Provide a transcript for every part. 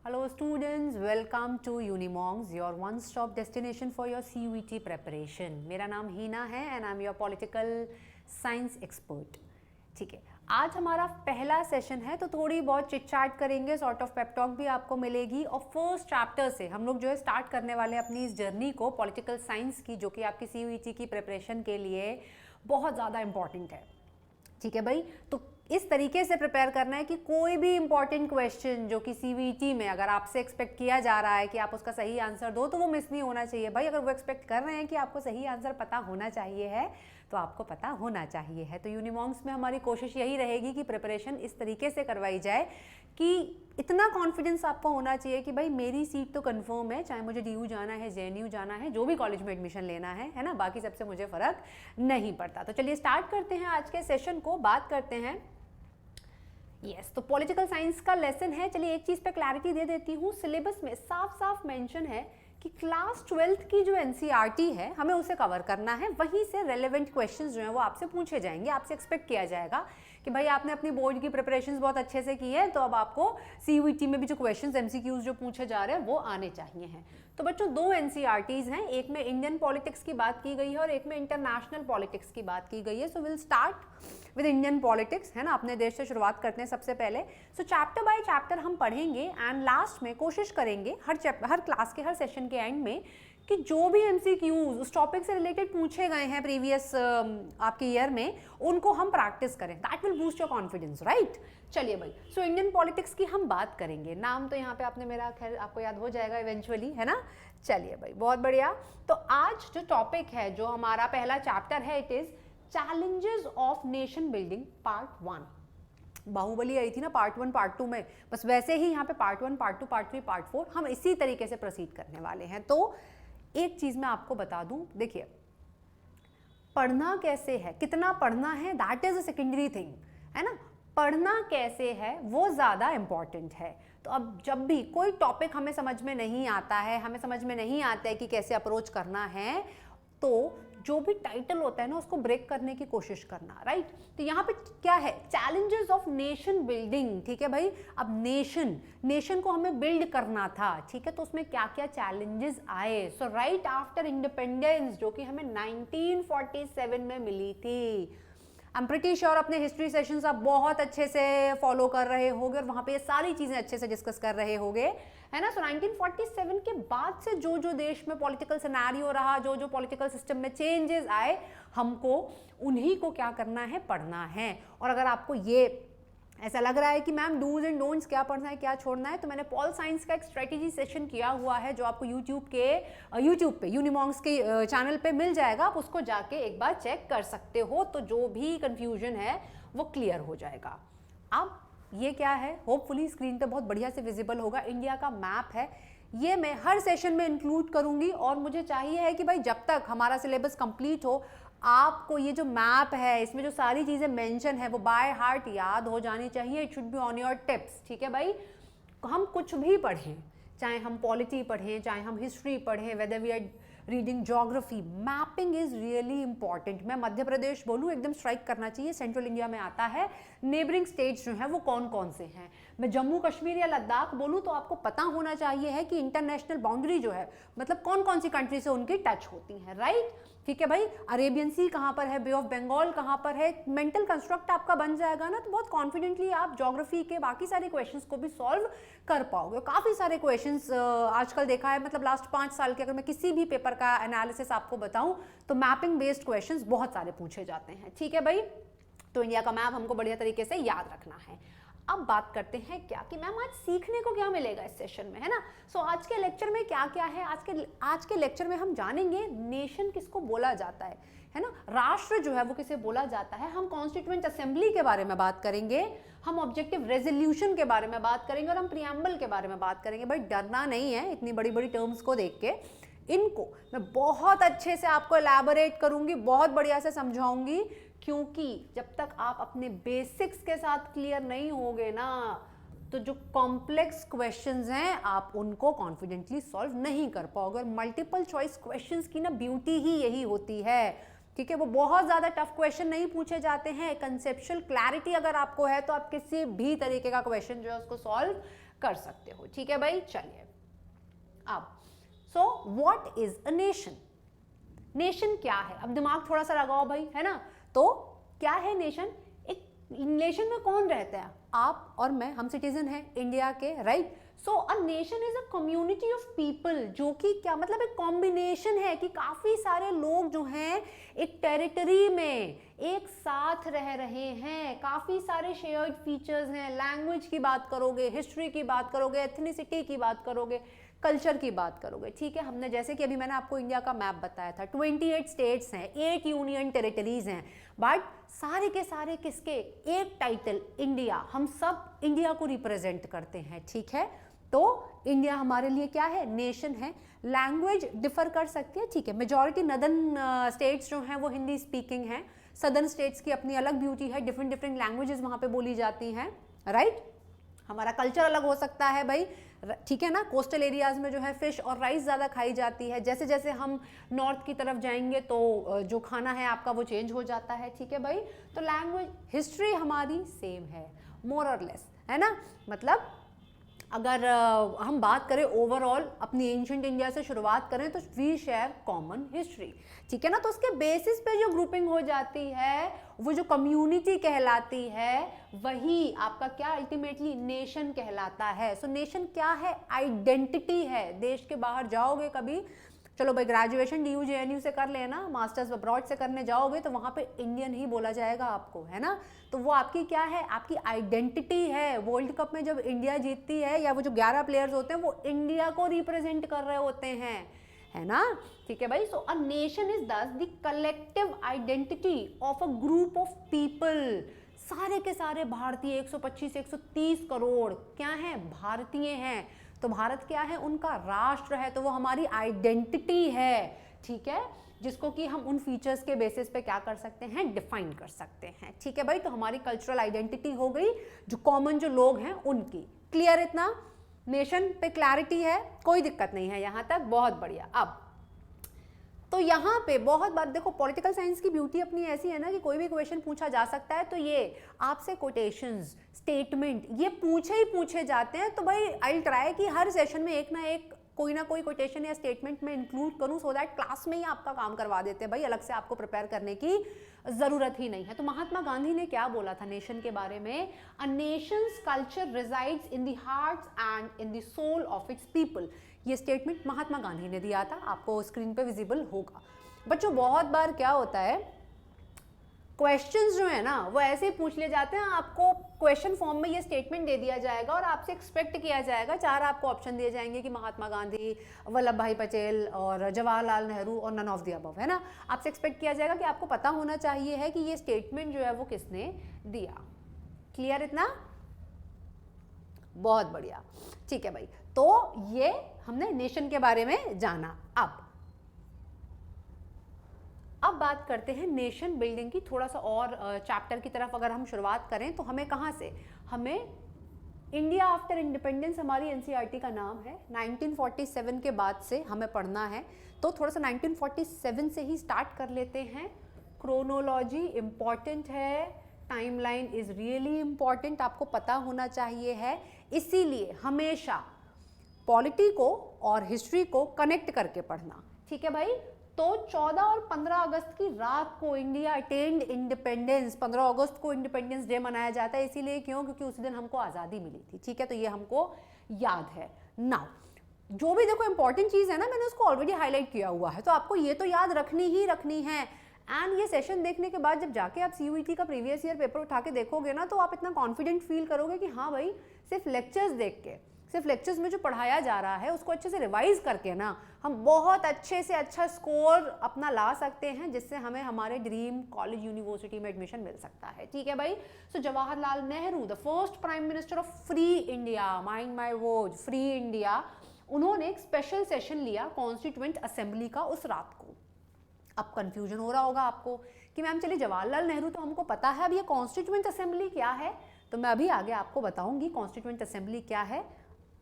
Hello students, welcome to Unimongs, your one-stop destination for your CUET preparation. मेरा नाम हीना है and I'm your political science expert. ठीक है, आज हमारा पहला सेशन है तो थोड़ी बहुत चिट चैट करेंगे, सॉर्ट ऑफ पेप टॉक भी आपको मिलेगी और फर्स्ट चैप्टर से हम लोग जो है स्टार्ट करने वाले हैं अपनी इस जर्नी को पॉलिटिकल साइंस की, जो कि आपकी CUET की प्रिपरेशन के लिए बहुत ज़्यादा इंपॉर्टेंट है। ठीक है भाई, तो इस तरीके से प्रिपेयर करना है कि कोई भी इंपॉर्टेंट क्वेश्चन जो कि CUET में अगर आपसे एक्सपेक्ट किया जा रहा है कि आप उसका सही आंसर दो तो वो मिस नहीं होना चाहिए भाई। अगर वो एक्सपेक्ट कर रहे हैं कि आपको सही आंसर पता होना चाहिए है तो आपको पता होना चाहिए है। तो यूनिमॉन्ग्स में हमारी कोशिश यही रहेगी कि प्रिपरेशन इस तरीके से करवाई जाए कि इतना कॉन्फिडेंस आपको होना चाहिए कि भाई मेरी सीट तो कंफर्म है, चाहे मुझे DU जाना है, JNU जाना है, जो भी कॉलेज में एडमिशन लेना है ना, बाकी सबसे मुझे फ़र्क नहीं पड़ता। तो चलिए स्टार्ट करते हैं आज के सेशन को, बात करते हैं तो पॉलिटिकल साइंस का लेसन है। चलिए एक चीज़ पे क्लैरिटी दे देती हूँ, सिलेबस में साफ साफ मेंशन है कि क्लास 12th की जो NCERT है हमें उसे कवर करना है, वहीं से रेलेवेंट क्वेश्चंस जो हैं वो आपसे पूछे जाएंगे। आपसे एक्सपेक्ट किया जाएगा कि भाई आपने अपनी बोर्ड की प्रिपरेशंस बहुत अच्छे से की है तो अब आपको CUET में भी जो क्वेश्चंस MCQs जो पूछे जा रहे हैं वो आने चाहिए हैं। तो बच्चों दो NCERTs हैं, एक में इंडियन पॉलिटिक्स की बात की गई है और एक में इंटरनेशनल पॉलिटिक्स की बात की गई है। So will start with Indian politics, है ना, अपने देश से शुरुआत करते हैं सबसे पहले। सो चैप्टर बाय चैप्टर हम पढ़ेंगे एंड लास्ट में कोशिश करेंगे हर क्लास के हर सेशन के एंड में कि जो भी MCQs उस टॉपिक से रिलेटेड पूछे गए हैं प्रीवियस आपके ईयर में उनको हम प्रैक्टिस करें। That will boost your confidence, right. चलिए भाई, सो इंडियन पॉलिटिक्स की हम बात करेंगे। नाम तो यहाँ पे आपने मेरा खैर आपको याद हो जाएगा इवेंचुअली, है ना। चलिए भाई, बहुत बढ़िया। तो आज जो टॉपिक है, जो हमारा पहला चैप्टर है, it is challenges of nation building part 1। Baahubali आई थी ना पार्ट 1 पार्ट 2 में, बस वैसे ही यहाँ पे पार्ट 1 पार्ट 2 पार्ट 3 पार्ट 4 हम इसी तरीके से प्रोसीड करने वाले हैं। तो एक चीज मैं आपको बता दूं, देखिए पढ़ना कैसे है, कितना पढ़ना है, that is a secondary thing, है ना। पढ़ना कैसे है वो ज्यादा इंपॉर्टेंट है। तो अब जब भी कोई टॉपिक हमें समझ में नहीं आता है, हमें समझ में नहीं आता है कि कैसे अप्रोच करना है, तो जो भी टाइटल होता है ना उसको ब्रेक करने की कोशिश करना, राइट। तो यहाँ पे क्या है, चैलेंजेस ऑफ नेशन बिल्डिंग, ठीक है भाई। अब नेशन को हमें बिल्ड करना था, ठीक है, तो उसमें क्या क्या चैलेंजेस आए। सो राइट आफ्टर इंडिपेंडेंस, जो कि हमें 1947 में मिली थी। आई एम प्रिटी श्योर अपने हिस्ट्री सेशंस आप बहुत अच्छे से फॉलो कर रहे होगे और वहां पे ये सारी चीजें अच्छे से डिस्कस कर रहे होगे, है ना। सो 1947 के बाद से जो जो देश में पॉलिटिकल सिनेरियो रहा, जो जो पॉलिटिकल सिस्टम में चेंजेस आए, हमको उन्हीं को क्या करना है, पढ़ना है। और अगर आपको ये ऐसा लग रहा है कि मैम डूज एंड डोंट्स क्या पढ़ना है क्या छोड़ना है, तो मैंने पॉल साइंस का एक स्ट्रेटेजी सेशन किया हुआ है जो आपको यूट्यूब पे यूनिमॉन्ग्स के चैनल पे मिल जाएगा। आप उसको जाके एक बार चेक कर सकते हो, तो जो भी कंफ्यूजन है वो क्लियर हो जाएगा। अब ये क्या है, होपफुली स्क्रीन पे बहुत बढ़िया से विजिबल होगा, इंडिया का मैप है। ये मैं हर सेशन में इंक्लूड करूंगी और मुझे चाहिए है कि भाई जब तक हमारा सिलेबस कंप्लीट हो आपको ये जो मैप है इसमें जो सारी चीज़ें मेंशन है वो बाय हार्ट याद हो जानी चाहिए। It should be on your tips, ठीक है भाई। हम कुछ भी पढ़ें, चाहे हम पॉलिटी पढ़ें, चाहे हम हिस्ट्री पढ़ें, whether we are reading geography, mapping is really important. मैं मध्य प्रदेश बोलूँ एकदम स्ट्राइक करना चाहिए, सेंट्रल इंडिया में आता है। नेबरिंग स्टेट्स जो हैं वो कौन कौन से हैं। मैं जम्मू कश्मीर या लद्दाख बोलूँ तो आपको पता होना चाहिए है कि इंटरनेशनल बाउंड्री जो है मतलब कौन कौन सी कंट्री से उनकी टच होती हैं, राइट। ठीक है भाई, अरेबियन सी कहाँ पर है, बे ऑफ बंगाल कहाँ पर है, मेंटल कंस्ट्रक्ट आपका बन जाएगा ना, तो बहुत कॉन्फिडेंटली आप ज्योग्राफी के बाकी सारे क्वेश्चंस को भी सॉल्व कर पाओगे। काफ़ी सारे क्वेश्चंस आजकल देखा है, मतलब लास्ट 5 साल के अगर मैं किसी भी पेपर का एनालिसिस आपको बताऊं तो मैपिंग बेस्ड क्वेश्चंस बहुत सारे पूछे जाते हैं, ठीक है भाई। तो इंडिया का मैप हमको बढ़िया तरीके से याद रखना है। अब बात करते हैं क्या कि मैम आज सीखने को क्या मिलेगा इस सेशन में, है ना। सो आज के लेक्चर में क्या क्या है, आज के लेक्चर में हम जानेंगे नेशन किसको बोला जाता है ना, राष्ट्र जो है वो किसे बोला जाता है। हम कॉन्स्टिट्यूएंट असेंबली के बारे में बात करेंगे, हम ऑब्जेक्टिव रेजोल्यूशन के बारे में बात करेंगे और हम प्रियम्बल के बारे में बात करेंगे। भाई डरना नहीं है इतनी बड़ी बड़ी टर्म्स को देख के, इनको मैं बहुत अच्छे से आपको एलैबोरेट करूंगी, बहुत बढ़िया से समझाऊंगी, क्योंकि जब तक आप अपने बेसिक्स के साथ क्लियर नहीं होगे ना तो जो कॉम्प्लेक्स क्वेश्चंस हैं आप उनको कॉन्फिडेंटली सॉल्व नहीं कर पाओगे। और मल्टीपल चॉइस क्वेश्चंस की ना ब्यूटी ही यही होती है, ठीक है। वो बहुत ज़्यादा टफ क्वेश्चन नहीं पूछे जाते हैं, कंसेप्चुअल क्लैरिटी अगर आपको है तो आप किसी भी तरीके का क्वेश्चन जो है उसको सॉल्व कर सकते हो। ठीक है भाई, चलिए अब so what is a nation? Nation क्या है? अब दिमाग थोड़ा सा लगाओ भाई, है ना। तो क्या है नेशन? एक नेशन में कौन रहता है? आप और मैं, हम सिटीजन हैं इंडिया के, right. So a nation is a community of people, जो कि क्या मतलब एक कॉम्बिनेशन है कि काफी सारे लोग जो हैं एक टेरिटरी में एक साथ रह रहे हैं, काफी सारे शेयर्ड फीचर्स हैं। लैंग्वेज की बात करोगे, हिस्ट्री की बात करोगे, एथनिसिटी की बात करोगे, कल्चर की बात करोगे। ठीक है, हमने जैसे कि अभी मैंने आपको इंडिया का मैप बताया था, 28 स्टेट्स हैं, 8 यूनियन टेरिटरीज हैं, बट सारे के सारे किसके? एक टाइटल इंडिया, हम सब इंडिया को रिप्रेजेंट करते हैं। ठीक है, तो इंडिया हमारे लिए क्या है? नेशन है। लैंग्वेज डिफर कर सकती है, ठीक है, मेजॉरिटी नदर्न स्टेट्स जो हैं वो हिंदी स्पीकिंग हैं, सदर्न स्टेट्स की अपनी अलग ब्यूटी है, डिफरेंट डिफरेंट लैंग्वेजेस वहाँ पे बोली जाती हैं, राइट। हमारा कल्चर अलग हो सकता है भाई, ठीक है ना। कोस्टल एरियाज में जो है फिश और राइस ज़्यादा खाई जाती है, जैसे जैसे हम नॉर्थ की तरफ जाएंगे तो जो खाना है आपका वो चेंज हो जाता है। ठीक है भाई, तो लैंग्वेज, हिस्ट्री हमारी सेम है मोर और लेस, है ना। मतलब अगर हम बात करें ओवरऑल अपनी एंशिएंट इंडिया से शुरुआत करें तो वी शेयर कॉमन हिस्ट्री, ठीक है ना। तो उसके बेसिस पे जो ग्रुपिंग हो जाती है, वो जो कम्युनिटी कहलाती है, वही आपका क्या अल्टीमेटली नेशन कहलाता है। सो नेशन क्या है? आइडेंटिटी है। देश के बाहर जाओगे कभी, चलो भाई ग्रेजुएशन DU JNU से कर लेना, मास्टर्स अब्रॉड से करने जाओगे तो वहाँ पे इंडियन ही बोला जाएगा आपको, है ना। तो वो आपकी क्या है? आपकी आइडेंटिटी है। वर्ल्ड कप में जब इंडिया जीतती है या वो जो 11 प्लेयर्स होते हैं वो इंडिया को रिप्रेजेंट कर रहे होते हैं, है ना। ठीक है भाई, सो अ नेशन इज दस the collective identity of a group of people. सारे के सारे भारतीय 125-130 करोड़ क्या हैं? भारतीय हैं। तो भारत क्या है? उनका राष्ट्र है, तो वो हमारी आइडेंटिटी है, ठीक है, जिसको कि हम उन फीचर्स के बेसिस पे क्या कर सकते हैं? डिफाइन कर सकते हैं। ठीक है भाई, तो हमारी कल्चरल आइडेंटिटी हो गई, जो कॉमन जो लोग हैं उनकी। क्लियर इतना? नेशन पे क्लैरिटी है, कोई दिक्कत नहीं है यहाँ तक? बहुत बढ़िया। अब तो यहाँ पे बहुत बार देखो, पॉलिटिकल साइंस की ब्यूटी अपनी ऐसी है ना कि कोई भी क्वेश्चन पूछा जा सकता है, तो ये आपसे कोटेशंस, स्टेटमेंट ये पूछे ही पूछे जाते हैं। तो भाई आई ट्राई कि हर सेशन में एक ना एक कोई ना कोई कोटेशन या स्टेटमेंट में इंक्लूड करूं, सो दैट क्लास में ही आपका काम करवा देते हैं भाई, अलग से आपको प्रिपेयर करने की ज़रूरत ही नहीं है। तो महात्मा गांधी ने क्या बोला था नेशन के बारे में? A nation's culture resides in the hearts and in the soul of its people. ये स्टेटमेंट महात्मा गांधी ने दिया था, आपको स्क्रीन पे विजिबल होगा। बच्चों बहुत बार क्या होता है, क्वेश्चंस जो है ना वो ऐसे ही पूछ ले जाते हैं, आपको क्वेश्चन फॉर्म में ये स्टेटमेंट दे दिया जाएगा और आपसे एक्सपेक्ट किया जाएगा, 4 आपको ऑप्शन दिए जाएंगे कि महात्मा गांधी, वल्लभ भाई पटेल और जवाहरलाल नेहरू और नन ऑफ द अबव, है ना। आपसे एक्सपेक्ट किया जाएगा कि आपको पता होना चाहिए है कि ये स्टेटमेंट जो है वो किसने दिया। क्लियर इतना? बहुत बढ़िया, ठीक है भाई। तो ये हमने नेशन के बारे में जाना। अब बात करते हैं नेशन बिल्डिंग की, थोड़ा सा और चैप्टर की तरफ अगर हम शुरुआत करें तो हमें कहाँ से? हमें इंडिया आफ्टर इंडिपेंडेंस, हमारी NCERT का नाम है, 1947 के बाद से हमें पढ़ना है। तो थोड़ा सा 1947 से ही स्टार्ट कर लेते हैं। क्रोनोलॉजी इम्पॉर्टेंट है, टाइमलाइन इज रियली इम्पॉर्टेंट, आपको पता होना चाहिए है। इसीलिए हमेशा पॉलिटी को और हिस्ट्री को कनेक्ट करके पढ़ना, ठीक है भाई। तो 14 और 15 अगस्त की रात को इंडिया अटेन्ड इंडिपेंडेंस। 15 अगस्त को इंडिपेंडेंस डे मनाया जाता है, इसीलिए क्यों? क्योंकि उस दिन हमको आज़ादी मिली थी, ठीक है। तो ये हमको याद है। नाउ जो भी देखो इंपॉर्टेंट चीज़ है ना, मैंने उसको ऑलरेडी हाईलाइट किया हुआ है, तो आपको ये तो याद रखनी ही रखनी है। एंड ये सेशन देखने के बाद जब जाके आप CUET का प्रीवियस ईयर पेपर उठा के देखोगे ना, तो आप इतना कॉन्फिडेंट फील करोगे कि हाँ भाई, सिर्फ लेक्चर्स देख के, सिर्फ लेक्चर्स में जो पढ़ाया जा रहा है उसको अच्छे से रिवाइज करके ना हम बहुत अच्छे से अच्छा स्कोर अपना ला सकते हैं, जिससे हमें हमारे ड्रीम कॉलेज यूनिवर्सिटी में एडमिशन मिल सकता है, ठीक है भाई। So Jawaharlal Nehru, the first prime minister of free India, mind my words, free India, उन्होंने एक स्पेशल सेशन लिया कॉन्स्टिट्यूएंट असेंबली का उस रात को। अब कंफ्यूजन हो रहा होगा आपको कि मैम चलिए जवाहरलाल नेहरू तो हमको पता है, अब ये कॉन्स्टिट्यूएंट असेंबली क्या है? तो मैं अभी आगे आपको बताऊंगी कॉन्स्टिट्यूएंट असेंबली क्या है।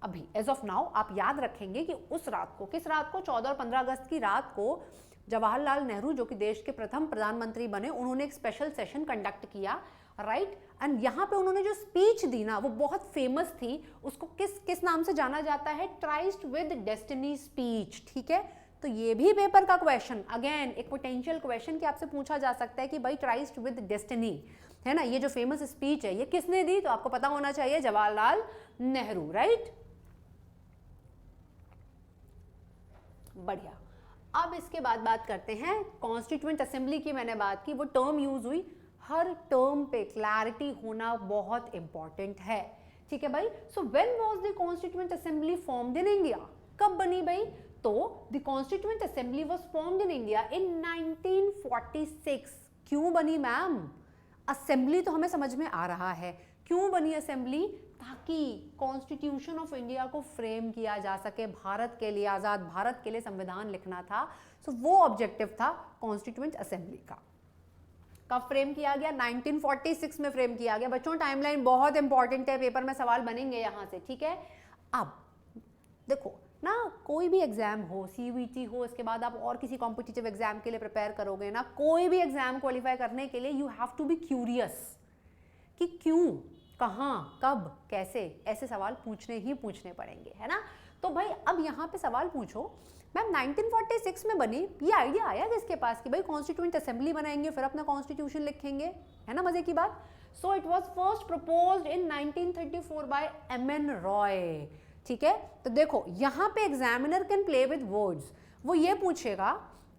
अभी एज ऑफ नाउ आप याद रखेंगे कि उस रात को, किस रात को? 14 और 15 अगस्त की रात को जवाहरलाल नेहरू, जो कि देश के प्रथम प्रधानमंत्री बने, उन्होंने एक स्पेशल सेशन कंडक्ट किया, राइट। एंड यहाँ पे उन्होंने जो स्पीच दी ना वो बहुत फेमस थी, उसको किस किस नाम से जाना जाता है, ट्राइस्ट विद डेस्टिनी स्पीच, ठीक है। तो ये भी पेपर का क्वेश्चन, अगेन एक पोटेंशियल क्वेश्चन कि आपसे पूछा जा सकता है कि भाई ट्राइस्ट विद डेस्टिनी, है ना, ये जो फेमस स्पीच है ये किसने दी, तो आपको पता होना चाहिए जवाहरलाल नेहरू, राइट। बढ़िया। अब इसके बाद बात करते हैं कॉन्स्टिट्यूएंट असेंबली की, मैंने बात की, वो टर्म यूज हुई, हर टर्म पे क्लैरिटी होना बहुत इंपॉर्टेंट है, ठीक है भाई। So when was the constituent assembly formed in India, कब बनी भाई, तो the constituent assembly was formed in India in 1946। क्यों बनी मैम, असेंबली तो हमें समझ में आ रहा है, क्यों बनी असेंबली, ताकि कॉन्स्टिट्यूशन ऑफ इंडिया को फ्रेम किया जा सके, भारत के लिए, आजाद भारत के लिए संविधान लिखना था। सो वो ऑब्जेक्टिव था कॉन्स्टिट्यूएंट असेंबली का। कब फ्रेम किया गया, 1946 में फ्रेम किया गया। बच्चों टाइमलाइन बहुत इंपॉर्टेंट है, पेपर में सवाल बनेंगे यहां से, ठीक है। अब देखो ना, कोई भी एग्जाम हो, सीयूईटी हो, इसके बाद आप और किसी कॉम्पिटिटिव एग्जाम के लिए प्रिपेयर करोगे ना, कोई भी एग्जाम क्वालिफाई करने के लिए you have to be curious कि क्यों, कहाँ, कब, कैसे, ऐसे सवाल पूछने ही पूछने पड़ेंगे, है ना। तो भाई अब यहाँ पे सवाल पूछो, मैम 1946 में बनी, ये आइडिया आया किसके पास कि भाई कॉन्स्टिट्यूएंट असेंबली बनाएंगे फिर अपना कॉन्स्टिट्यूशन लिखेंगे, है ना, मजे की बात। So it was first proposed in 1934 by MN Roy, ठीक है। तो देखो यहाँ पे examiner can play with words, वो ये पूछेगा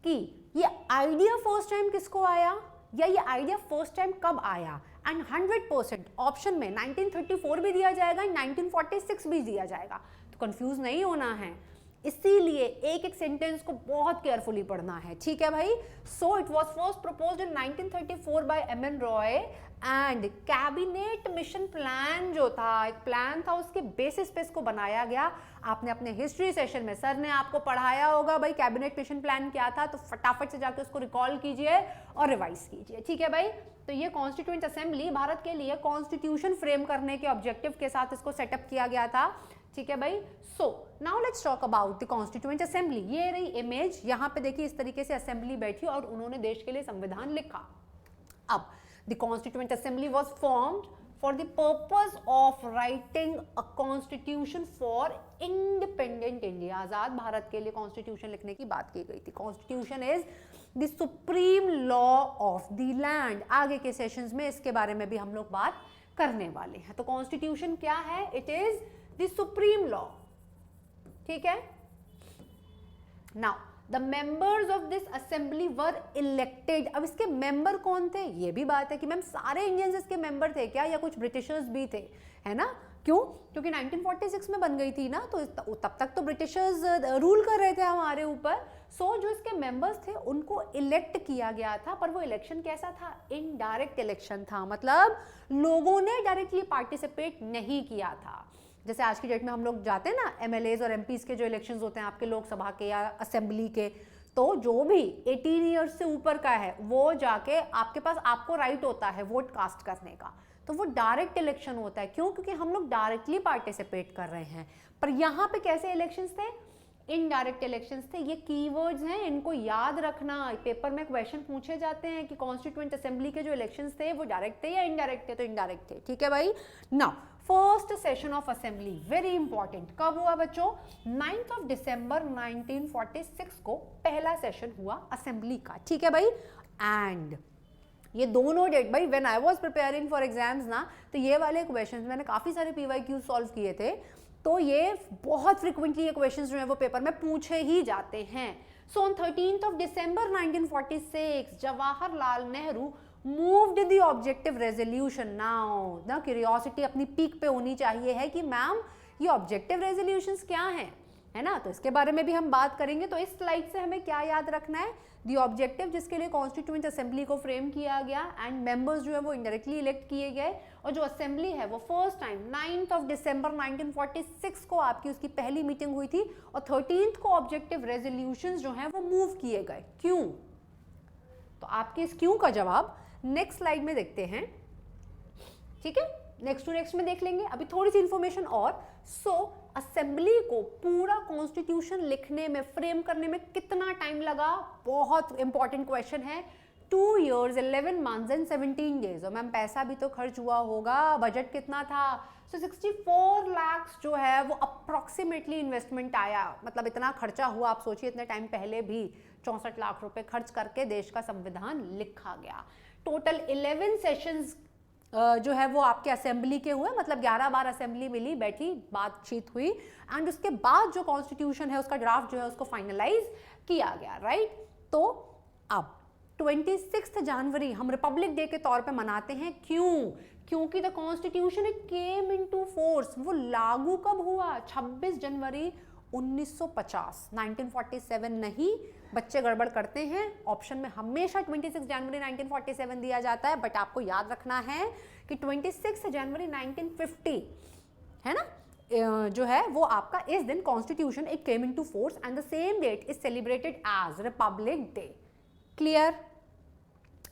कि ये आइडिया फर्स्ट टाइम किसको आया, या ये आइडिया फर्स्ट टाइम कब आया, एंड 100% ऑप्शन में 1934 भी दिया जाएगा, 1946 भी दिया जाएगा, तो कंफ्यूज नहीं होना है, इसीलिए एक एक सेंटेंस को बहुत केयरफुली पढ़ना है, ठीक है भाई। So it was first proposed in 1934 by MN Roy, and cabinet mission plan जो था, एक प्लान था, उसके बेसिस पे इसको बनाया गया। आपने अपने हिस्ट्री सेशन में सर ने आपको पढ़ाया होगा भाई कैबिनेट मिशन प्लान क्या था, तो फटाफट से जाके उसको रिकॉल कीजिए और रिवाइज कीजिए, ठीक है भाई। तो ये कॉन्स्टिट्यूएंट असेंबली भारत के लिए कॉन्स्टिट्यूशन फ्रेम करने के ऑब्जेक्टिव के साथ इसको सेटअप किया गया था, ठीक है भाई। So now let's talk about the constituent assembly. ये रही इमेज, यहाँ पे देखिए इस तरीके से असेंबली बैठी और उन्होंने देश के लिए संविधान लिखा। अब the constituent assembly was formed for the purpose of writing a constitution for independent India. आजाद भारत के लिए कॉन्स्टिट्यूशन लिखने की बात की गई थी। Constitution is the supreme law of the land. आगे के सेशंस में इसके बारे में भी हम लोग बात करने वाले हैं। तो कॉन्स्टिट्यूशन क्या है, it is the supreme law, ठीक है। Now the members of this assembly were elected. अब इसके मेंबर कौन थे, ये भी बात है कि मैम सारे इंडियंस इसके मेंबर थे क्या, या कुछ ब्रिटिशर्स भी थे, है ना। क्यों, क्योंकि 1946 में बन गई थी ना, तो तब तक तो ब्रिटिशर्स रूल कर रहे थे हमारे ऊपर। सो जो इसके मेंबर्स थे उनको इलेक्ट किया गया था, पर वो इलेक्शन कैसा था, इनडायरेक्ट इलेक्शन था, मतलब लोगों ने डायरेक्टली पार्टिसिपेट नहीं किया था। जैसे आज की डेट में हम लोग जाते हैं ना, एमएलएज और एमपीज के जो इलेक्शंस होते हैं आपके लोकसभा के या असेंबली के, तो जो भी 18 ईयर्स से ऊपर का है वो जाके आपके पास, आपको राइट होता है वोट कास्ट करने का, तो वो डायरेक्ट इलेक्शन होता है। क्यों, क्योंकि हम लोग डायरेक्टली पार्टिसिपेट कर रहे हैं। पर यहाँ पे कैसे इलेक्शंस थे, इनडायरेक्ट इलेक्शंस थे। ये कीवर्ड्स हैं, इनको याद रखना, पेपर में क्वेश्चन पूछे जाते हैं कि कॉन्स्टिट्यूएंट असेंबली के जो इलेक्शंस थे वो डायरेक्ट थे या इनडायरेक्ट थे, तो इनडायरेक्ट थे, ठीक है भाई। Now first session of assembly very important, कब हुआ बच्चों, 9 दिसंबर 1946 को पहला सेशन हुआ असेंबली का, ठीक है भाई। एंड ये दोनों डेट भाई, when I was preparing for exams ना, तो ये वाले क्वेश्चंस मैंने काफी सारे पीवाईक्यू सॉल्व किए थे, तो ये बहुत फ्रिक्वेंटली ये क्वेश्चंस जो है वो पेपर में पूछे ही जाते हैं। So on 13 December 1946 Jawaharlal Nehru moved the objective resolution। now ना क्यूरियोसिटी अपनी पीक पे होनी चाहिए है कि मैम ये ऑब्जेक्टिव रेजोल्यूशंस क्या हैं, है ना, तो इसके बारे में भी हम बात करेंगे। तो इस स्लाइड से हमें क्या याद रखना है, दी ऑब्जेक्टिव जिसके लिए कॉन्स्टिट्यूएंट असेंबली को फ्रेम किया गया, एंड मेंबर्स जो है वो इनडायरेक्टली इलेक्ट किए गए, और जो असेंबली है वो फर्स्ट टाइम 9 दिसंबर 1946 को आपकी उसकी पहली मीटिंग हुई थी, और 13 को ऑब्जेक्टिव रेजोल्यूशंस जो हैं वो मूव किए गए। क्यों, तो आपके इस क्यों का जवाब नेक्स्ट स्लाइड में देखते हैं, ठीक है, नेक्स्ट टू नेक्स्ट में देख लेंगे। अभी थोड़ी सी इंफॉर्मेशन और। सो असेंबली को पूरा कॉन्स्टिट्यूशन लिखने में, फ्रेम करने में कितना टाइम लगा, बहुत इंपॉर्टेंट क्वेश्चन है। 2 years 11 months and 17 days। और मैम पैसा भी तो खर्च हुआ होगा, बजट कितना था? सो 64 लाख जो है वो अप्रॉक्सीमेटली इन्वेस्टमेंट आया, मतलब इतना खर्चा हुआ। आप सोचिए इतने टाइम पहले भी 64 लाख रुपए खर्च करके देश का संविधान लिखा गया। टोटल 11 सेशंस जो है वो आपके असेंबली के हुए, मतलब 11 बार असेंबली मिली, बैठी, बातचीत हुई, एंड उसके बाद जो कॉन्स्टिट्यूशन है उसका ड्राफ्ट जो है उसको फाइनलाइज किया गया, राइट। तो अब 26 जनवरी हम रिपब्लिक डे के तौर पे मनाते हैं, क्यों? क्योंकि the constitution it came into force, वो लागू कब हुआ? 26 जनवरी 1950, 1947 नहीं। बच्चे गड़बड़ करते हैं, ऑप्शन में हमेशा 26 जनवरी 1947 दिया जाता है, बट आपको याद रखना है कि 26 जनवरी 1950 है ना, जो है वो आपका इस दिन constitution it came into force and the same date is celebrated as Republic Day. Clear?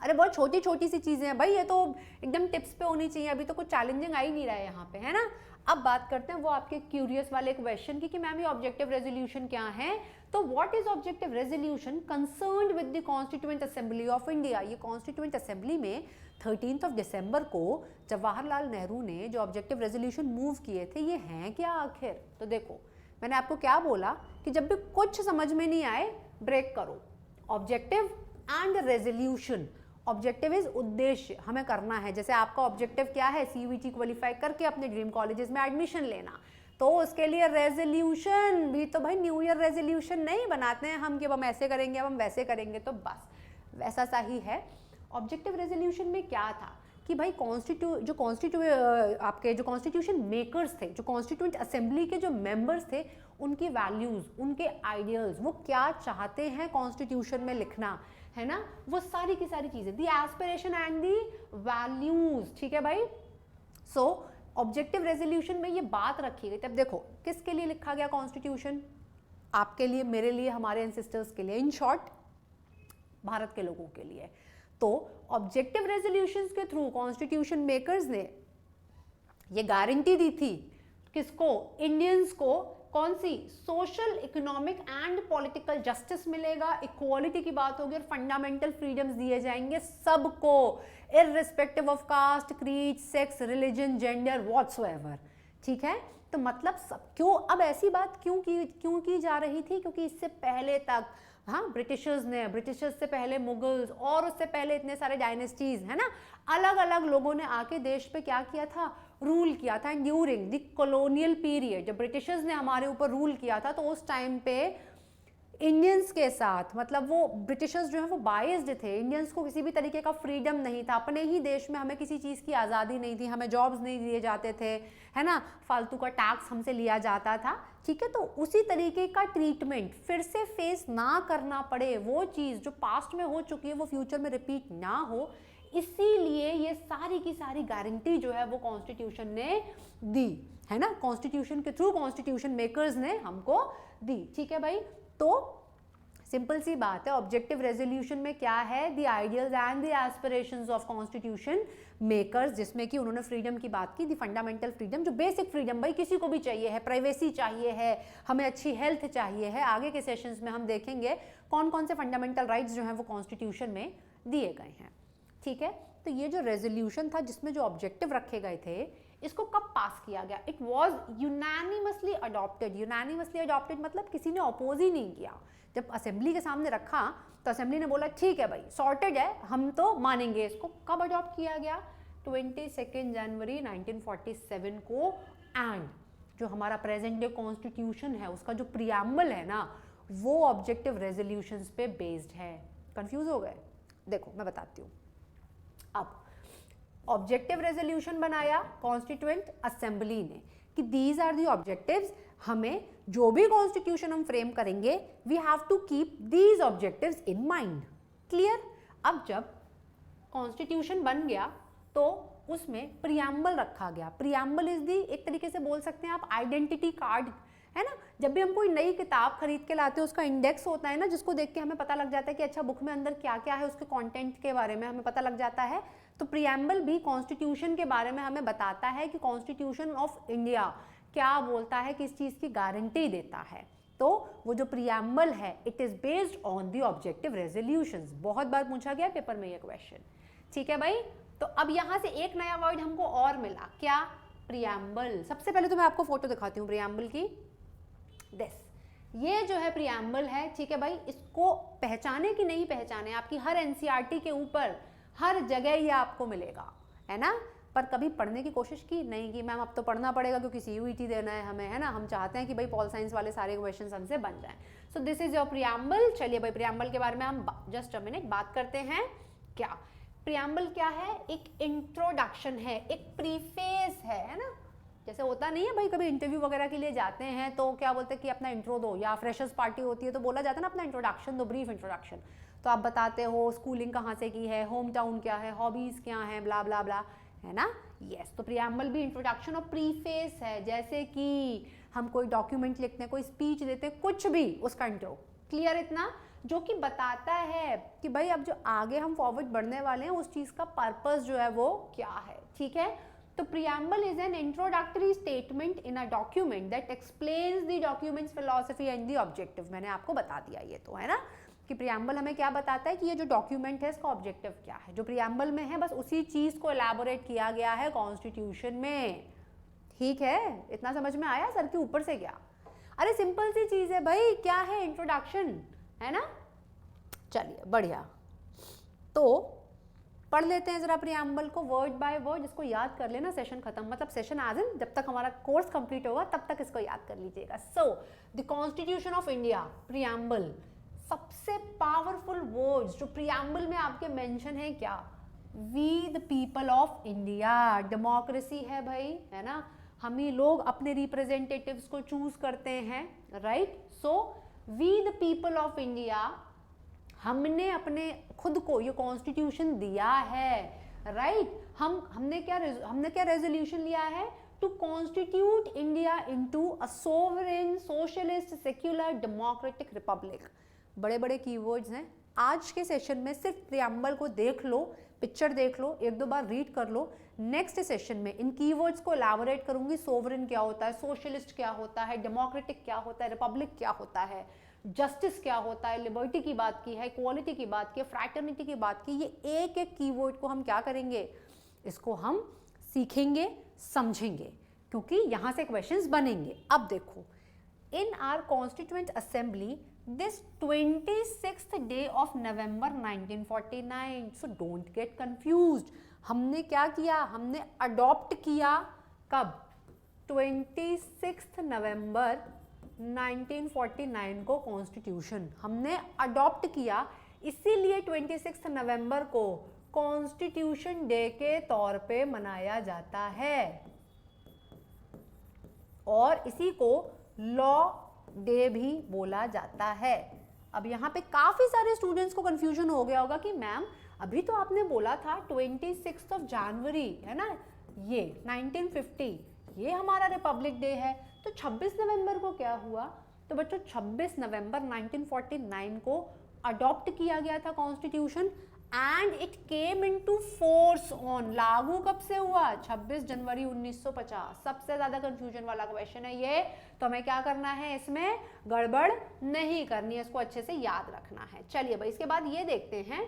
अरे बहुत छोटी छोटी सी चीजें हैं भाई, ये तो एकदम टिप्स पे होनी चाहिए, अभी तो कुछ चैलेंजिंग आ ही नहीं रहा है यहाँ पे, है ना। अब बात करते हैं वो आपके क्यूरियस वाले क्वेश्चन की कि मैम ये ऑब्जेक्टिव रेजोल्यूशन क्या है। तो what is objective resolution concerned with the constituent assembly of India. ये कॉन्स्टिट्यूएंट असेंबली में 13 दिसंबर को जवाहरलाल नेहरू ने जो ऑब्जेक्टिव रेजोल्यूशन मूव किए थे, ये हैं क्या आखिर? तो देखो मैंने आपको क्या बोला कि जब भी कुछ समझ में नहीं आए ब्रेक करो, objective and resolution. Objective is उद्देश्य, हमें करना है, जैसे आपका ऑब्जेक्टिव क्या है? सीयूईटी क्वालिफाई करके अपने ड्रीम कॉलेजेस में एडमिशन लेना, तो उसके लिए रेजोल्यूशन भी तो भाई न्यू ईयर रेजोल्यूशन नहीं बनाते हैं हम कि अब हम ऐसे करेंगे, अब हम वैसे करेंगे, तो बस वैसा सा ही है। ऑब्जेक्टिव रेजोल्यूशन में क्या था कि भाई आपके जो कॉन्स्टिट्यूशन मेकर्स थे, जो कॉन्स्टिट्यूएंट असेंबली के जो मेंबर्स थे, उनकी वैल्यूज, उनके आइडियल्स, वो क्या चाहते हैं कॉन्स्टिट्यूशन में लिखना, है ना, वो सारी की सारी चीजें, दी एस्पिरेशन एंड दी वैल्यूज। ठीक है भाई। सो ऑब्जेक्टिव रेजोल्यूशन में ये बात रखी गई। तब देखो किसके लिए लिखा गया कॉन्स्टिट्यूशन? आपके लिए, मेरे लिए, हमारे एंसेस्टर्स के लिए, इन शॉर्ट भारत के लोगों के लिए। तो ऑब्जेक्टिव रेजोल्यूशंस के थ्रू कॉन्स्टिट्यूशन मेकर्स ने ये गारंटी दी थी किसको? इंडियंस को। कौन सी? Social, economic and political justice मिलेगा, इक्वालिटी की बात होगी, और फंडामेंटल फ्रीडम्स दिए जाएंगे सबको, irrespective of caste, creed, sex, religion, gender, whatsoever. ठीक है। तो मतलब सब क्यों, अब ऐसी बात क्यों की जा रही थी? क्योंकि इससे पहले तक, हाँ, ब्रिटिशर्स से पहले मुगल्स, और उससे पहले इतने सारे डायनेस्टीज, है ना, अलग अलग लोगों ने आके देश पे क्या किया था? रूल किया था। ड्यूरिंग द कॉलोनियल पीरियड, जब ब्रिटिशर्स ने हमारे ऊपर रूल किया था, तो उस टाइम पे इंडियंस के साथ, मतलब वो ब्रिटिशर्स जो है वो बायस्ड थे, इंडियंस को किसी भी तरीके का फ्रीडम नहीं था, अपने ही देश में हमें किसी चीज़ की आज़ादी नहीं थी, हमें जॉब्स नहीं दिए जाते थे, है ना, फालतू का टैक्स हमसे लिया जाता था। ठीक है। तो उसी तरीके का ट्रीटमेंट फिर से फेस ना करना पड़े, वो चीज़ जो पास्ट में हो चुकी है वो फ्यूचर में रिपीट ना हो, इसीलिए ये सारी की सारी गारंटी जो है वो कॉन्स्टिट्यूशन ने दी, है ना, कॉन्स्टिट्यूशन के थ्रू कॉन्स्टिट्यूशन मेकर्स ने हमको दी। ठीक है भाई। तो सिंपल सी बात है, ऑब्जेक्टिव रेजोल्यूशन में क्या है? The ideals and the aspirations of constitution makers, जिसमें कि उन्होंने फ्रीडम की बात की, द फंडामेंटल फ्रीडम, जो बेसिक फ्रीडम भाई किसी को भी चाहिए है, प्राइवेसी चाहिए है, हमें अच्छी हेल्थ चाहिए है। आगे के सेशंस में हम देखेंगे कौन कौन से फंडामेंटल राइट्स जो हैं वो कॉन्स्टिट्यूशन में दिए गए हैं। ठीक है। तो ये जो रेजोल्यूशन था जिसमें जो ऑब्जेक्टिव रखे गए थे, इसको कब पास किया गया? It was unanimously adopted. Unanimously adopted मतलब किसी ने अपोज ही नहीं किया। जब असेंबली के सामने रखा तो असेंबली ने बोला ठीक है भाई, सॉर्टेड है, हम तो मानेंगे इसको। कब अडॉप्ट किया गया? 22 जनवरी 1947 को। एंड जो हमारा प्रेजेंट डे कॉन्स्टिट्यूशन है उसका जो प्रियम्बल है ना, वो ऑब्जेक्टिव रेजोल्यूशंस पे बेस्ड है। कंफ्यूज हो गए? देखो मैं बताती हूँ। अब ऑब्जेक्टिव रेजोल्यूशन बनाया कॉन्स्टिट्यूएंट असेंबली ने कि दीज आर दी ऑब्जेक्टिव्स, हमें जो भी कॉन्स्टिट्यूशन हम फ्रेम करेंगे we have to keep these objectives in mind. Clear? अब जब कॉन्स्टिट्यूशन बन गया तो उसमें प्रियम्बल रखा गया। प्रियम्बल इज दी, एक तरीके से बोल सकते हैं आप, आइडेंटिटी कार्ड, है ना। जब भी हम कोई नई किताब खरीद के लाते हैं उसका इंडेक्स होता है ना, जिसको देख के हमें पता लग जाता है कि अच्छा बुक में अंदर क्या क्या है, उसके कंटेंट के बारे में हमें पता लग जाता है। तो प्रियम्बल भी कॉन्स्टिट्यूशन के बारे में हमें बताता है कि कॉन्स्टिट्यूशन ऑफ इंडिया क्या बोलता है, किस चीज़ की गारंटी देता है। तो वो जो प्रियम्बल है it is based on the objective resolutions. बहुत बार पूछा गया पेपर में ये क्वेश्चन, ठीक है भाई। तो अब यहाँ से एक नया वर्ड हमको और मिला, क्या? प्रियम्बल। सबसे पहले तो मैं आपको फोटो दिखाती हूँ प्रियम्बल की। दिस, ये जो है प्रियम्बल है, ठीक है भाई। इसको पहचाने कि नहीं पहचाने, आपकी हर एनसीईआरटी के ऊपर हर जगह ये आपको मिलेगा, है ना। पर कभी पढ़ने की कोशिश की नहीं कि मैम अब तो पढ़ना पड़ेगा क्योंकि सीयूईटी देना है हमें, है ना। हम चाहते हैं कि भाई पॉल साइंस वाले सारे क्वेश्चंस हमसे बन जाएं। So this is your preamble. चलिए भाई प्रियम्बल के बारे में हम जस्ट अ मिनट बात करते हैं। क्या प्रियम्बल क्या है? एक इंट्रोडक्शन है, एक प्रीफेस है ना। जैसे होता नहीं है भाई, कभी इंटरव्यू वगैरह के लिए जाते हैं तो क्या बोलते हैं कि अपना इंट्रो दो, या फ्रेशर्स पार्टी होती है तो बोला जाता है ना अपना इंट्रोडक्शन दो, ब्रीफ इंट्रोडक्शन। तो आप बताते हो स्कूलिंग कहाँ से की है, होम टाउन क्या है, हॉबीज क्या है, ब्ला ब्ला ब्ला, है ना। यस, तो प्रियम्बल भी इंट्रोडक्शन और प्रीफेस है। जैसे कि हम कोई डॉक्यूमेंट लिखते हैं, कोई स्पीच देते हैं, कुछ भी, उसका इंट्रो। क्लियर इतना? जो कि बताता है कि भाई अब जो आगे हम फॉरवर्ड बढ़ने वाले हैं उस चीज का पर्पस जो है वो क्या है, ठीक है। तो preamble is an introductory statement in a document that explains the documents philosophy and the objective. मैंने आपको बता दिया ये तो, है ना, कि प्रियम्बल हमें क्या बताता है कि ये जो डॉक्यूमेंट है इसका ऑब्जेक्टिव क्या है। जो प्रियम्बल में है बस उसी चीज को एलैबोरेट किया गया है कॉन्स्टिट्यूशन में, ठीक है। इतना समझ में आया? सर के ऊपर से गया? अरे सिंपल सी चीज है भाई, क्या है? इंट्रोडक्शन, है ना। चलिए बढ़िया, तो पढ़ लेते हैं जरा प्रियम्बल को वर्ड बाय वर्ड। इसको याद कर लेना, सेशन खत्म, मतलब सेशन आज जब तक हमारा कोर्स कंप्लीट होगा तब तक इसको याद कर लीजिएगा। So the constitution of India, preamble. सबसे पावरफुल वर्ड्स जो प्रियम्बल में आपके मेंशन है, क्या? We the people of India. Democracy है भाई, है ना। हम ही लोग अपने रिप्रेजेंटेटिव्स को चूज करते हैं, right. So we the people of India, हमने अपने खुद को ये कॉन्स्टिट्यूशन दिया है, राइट। हमने क्या रेजोल्यूशन लिया है? To constitute India into a sovereign socialist secular democratic republic. बड़े बड़े कीवर्ड्स हैं। आज के सेशन में सिर्फ प्रियम्बल को देख लो, पिक्चर देख लो, एक दो बार रीड कर लो। नेक्स्ट सेशन में इन कीवर्ड्स को एलैबोरेट करूंगी। सोवरेन क्या होता है, सोशलिस्ट क्या होता है, डेमोक्रेटिक क्या होता है, रिपब्लिक क्या होता है, जस्टिस क्या होता है, लिबर्टी की बात की है, इक्वालिटी की बात की है, फ्रैटर्निटी की बात की। ये एक एक कीवर्ड को हम क्या करेंगे? इसको हम सीखेंगे, समझेंगे, क्योंकि यहां से क्वेश्चंस बनेंगे। अब देखो, in our constituent assembly this 26th day of November 1949, so don't get confused। हमने क्या किया? हमने अडॉप्ट किया कब? 26 नवंबर 1949 को कॉन्स्टिट्यूशन हमने अडॉप्ट किया, इसीलिए 26 नवंबर को कॉन्स्टिट्यूशन डे के तौर पे मनाया जाता है और इसी को लॉ डे भी बोला जाता है। अब यहाँ पे काफी सारे स्टूडेंट्स को कंफ्यूजन हो गया होगा कि मैम अभी तो आपने बोला था 26 जनवरी, है ना, ये 1950 ये हमारा रिपब्लिक डे है, तो 26 नवंबर को क्या हुआ? तो बच्चों 26 नवंबर 1949 को अडॉप्ट किया गया था constitution and it came into force on. लागू कब से हुआ? 26 जनवरी 1950। सबसे ज्यादा कंफ्यूजन वाला क्वेश्चन है ये, तो हमें क्या करना है? इसमें गड़बड़ नहीं करनी है, इसको अच्छे से याद रखना है। चलिए भाई, इसके बाद ये देखते हैं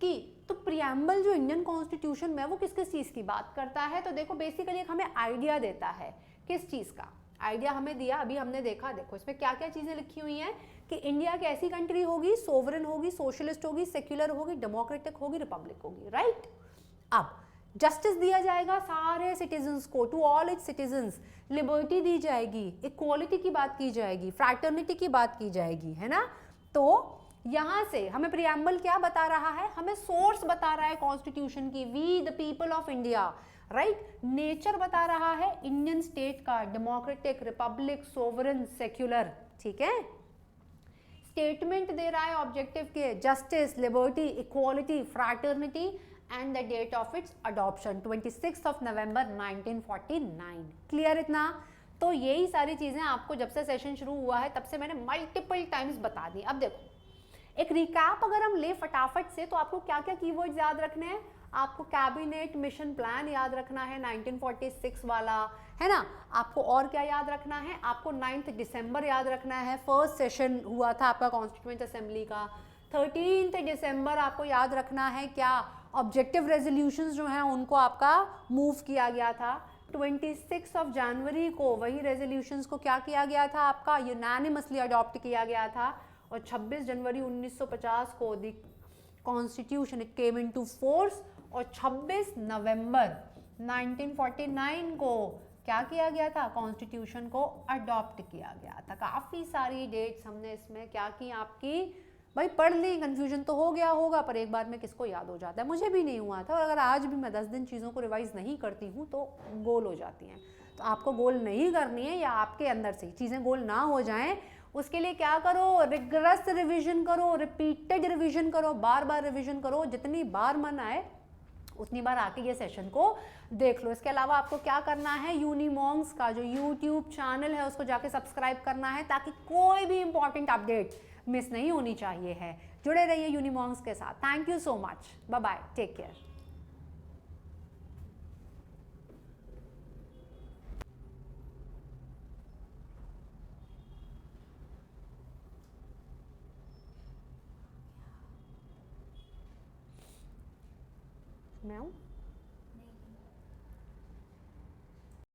कि तो प्रियम्बल जो इंडियन कॉन्स्टिट्यूशन में वो किस किस चीज की बात करता है। तो देखो बेसिकली एक हमें आइडिया देता है, किस चीज का आइडिया हमें दिया, अभी हमने देखा। देखो इसमें क्या क्या चीजें लिखी हुई हैं कि इंडिया की ऐसी कंट्री होगी, सोवरेन होगी, सोशलिस्ट होगी, सेक्युलर होगी, डेमोक्रेटिक होगी, रिपब्लिक होगी, राइट। अब जस्टिस दिया जाएगा सारे सिटीजन्स को, to all its citizens. Liberty दी जाएगी, इक्वालिटी की बात की जाएगी, फ्रैटर्निटी की बात की जाएगी, है ना। तो यहां से हमें प्रियम्बल क्या बता रहा है? हमें सोर्स बता रहा है कॉन्स्टिट्यूशन की, we the people of India, right. Nature बता रहा है इंडियन स्टेट का, डेमोक्रेटिक, रिपब्लिक, सोवरेन, सेक्युलर, ठीक है। स्टेटमेंट दे रहा है ऑब्जेक्टिव के, justice, liberty, equality, fraternity and the date of its adoption 26 November 1949। Clear इतना? तो यही सारी चीजें आपको जब से सेशन शुरू हुआ है तब से मैंने मल्टीपल टाइम्स बता दी। अब देखो एक रिकैप अगर हम ले फटाफट से, तो आपको क्या क्या कीवर्ड्स याद रखने हैं? आपको कैबिनेट मिशन प्लान याद रखना है 1946 वाला, है ना। आपको और क्या याद रखना है, आपको 9 दिसंबर याद रखना है, फर्स्ट सेशन हुआ था आपका कॉन्स्टिट्यूएंट असेंबली का। 13 दिसंबर आपको याद रखना है क्या, ऑब्जेक्टिव रेजोल्यूशंस जो हैं उनको आपका मूव किया गया था। 26 जनवरी को वही रेजोल्यूशंस को क्या किया गया था, आपका यूनानिमसली अडॉप्ट किया गया था। और 26 जनवरी 1950 को the constitution came into force, और 26 नवंबर 1949 को क्या किया गया था, कॉन्स्टिट्यूशन को अडॉप्ट किया गया था। काफ़ी सारी डेट्स हमने इसमें क्या की आपकी, भाई पढ़ ली, कंफ्यूजन तो हो गया होगा, पर एक बार में किसको याद हो जाता है, मुझे भी नहीं हुआ था। और अगर आज भी मैं 10 दिन चीज़ों को रिवाइज नहीं करती हूँ तो गोल हो जाती हैं। तो आपको गोल नहीं करनी है, या आपके अंदर से चीज़ें गोल ना हो जाएं, उसके लिए क्या करो, रिग्रेस रिविजन करो, रिपीटेड रिविजन करो, बार बार रिविजन करो, जितनी बार मन आए उतनी बार आके ये सेशन को देख लो। इसके अलावा आपको क्या करना है, यूनिमॉन्ग्स का जो यूट्यूब चैनल है उसको जाके सब्सक्राइब करना है, ताकि कोई भी इंपॉर्टेंट अपडेट मिस नहीं होनी चाहिए है। जुड़े रहिए यूनिमॉन्ग्स के साथ। Thank you so much, bye bye, take care. मैं हूँ।